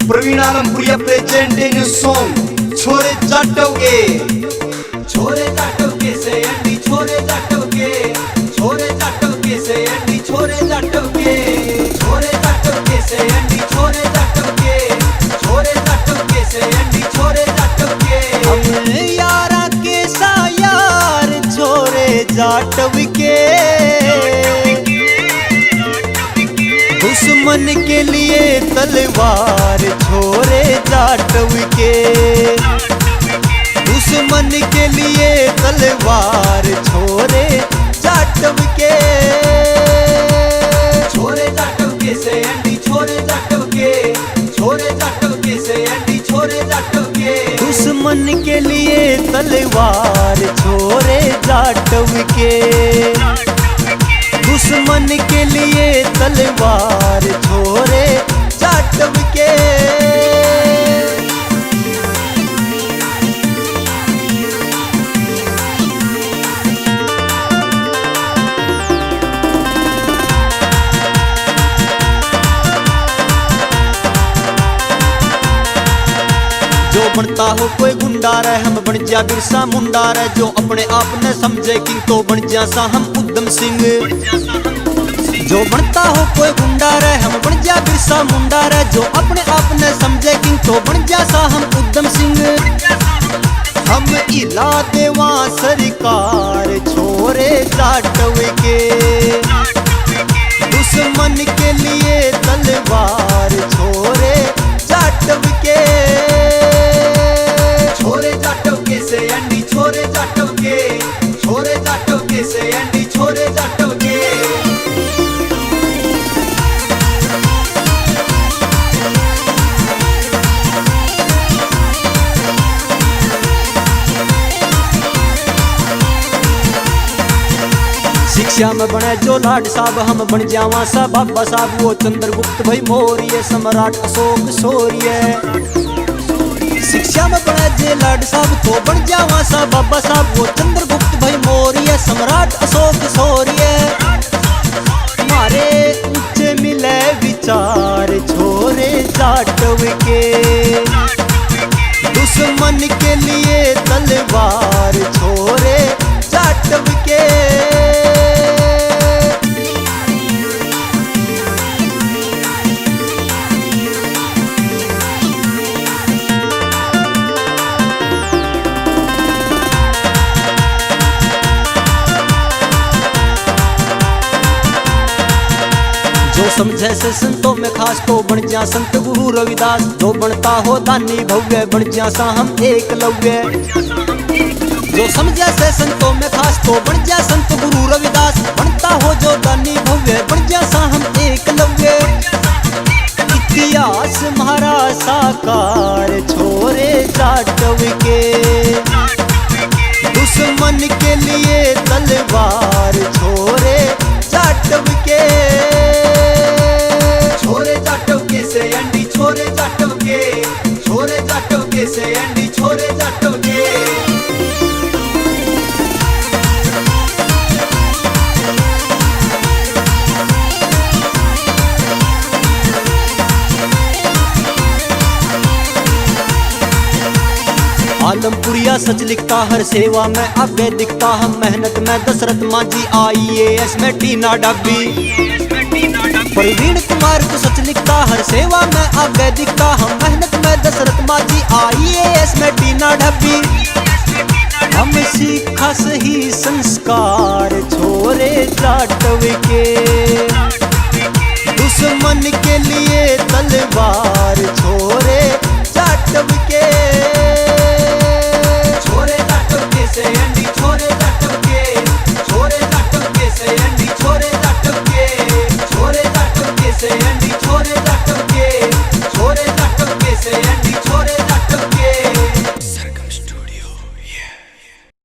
Praveen आलमपुरिया presenting song छोरे जाटोगे से अंडी छोरे जाटोगे से अंडी छोरे जाटोगे से अंडी छोरे जाटोगे से अंडी छोरे जाटोगे हम यारा के सा यार छोरे जाटोगे दुश्मन के लिए तलवार छोरे जाटोगे दुश्मन के लिए तलवार छोरे जाटोगे से अंडी छोरे जाटोगे से अंडी छोरे जाटोगे दुश्मन के लिए तलवार छोरे जाटोगे दुश्मन के लिए तलवार छोरे जाटोगे जो बनता हो कोई गुंडा रहे हम बन जा बिरसा मुंडा रहे जो अपने आप ने समझे कि तो बन जा सा हम उद्यम सिंह जो बनता हो कोई गुंडा रहे हम बन जा बिरसा मुंडा रहे जो अपने आप ने समझे कि तो बन जा सा हम उद्यम सिंह हम इला देवा सरकार छोरे जाटोगे दुश्मन के लिए तलवार छोरे जाटोगे से अंडी छोरे जाटोगे से अंडी छोरे जाटोगे शिक्षा में बने जो लाड साहब हम बन जावा सा बाबा साहब वो चंद्रगुप्त भाई मौर्य सम्राट अशोक शौर्य शिक्षा में बने जे लाड साहब तो बन जावा सा बाबा साहब वो चंद्रगुप्त भाई मौर्य सम्राट अशोक शौर्य हमारे ऊंचे मिले विचार छोरे जाटोगे दुश्मन के लिए तलवार छोरे जाटोगे जो समझे से संतों में खास तो बन जा संत गुरु रविदास जो बनता हो दानी भव्य बन जा सा हम एकलव्य जो समझे से संतों में खास तो बन जा संत गुरु रविदास बनता हो जो दानी भव्य बन जा सा हम एकलव्य इतिहास हमारा साकार छोरे जाटोगे दुश्मन के लिए तलवार छोरे जाटोगे से अंडी छोरे जाटोगे से अंडी छोरे जाटोगे आलमपुरिया सच लिखता हर सेवा में आगे दिखता हम मेहनत में दशरथ माझी IAS में टीना डब्बी प्रवीण कुमार को सच लिखता हर सेवा में आगे दिखता हम मेहनत में दशरथ माझी IAS में टीना डब्बी हम सीखा सही संस्कार छोरे जाटोगे दुश्मन के लिए तलवार छोरे जाटोगे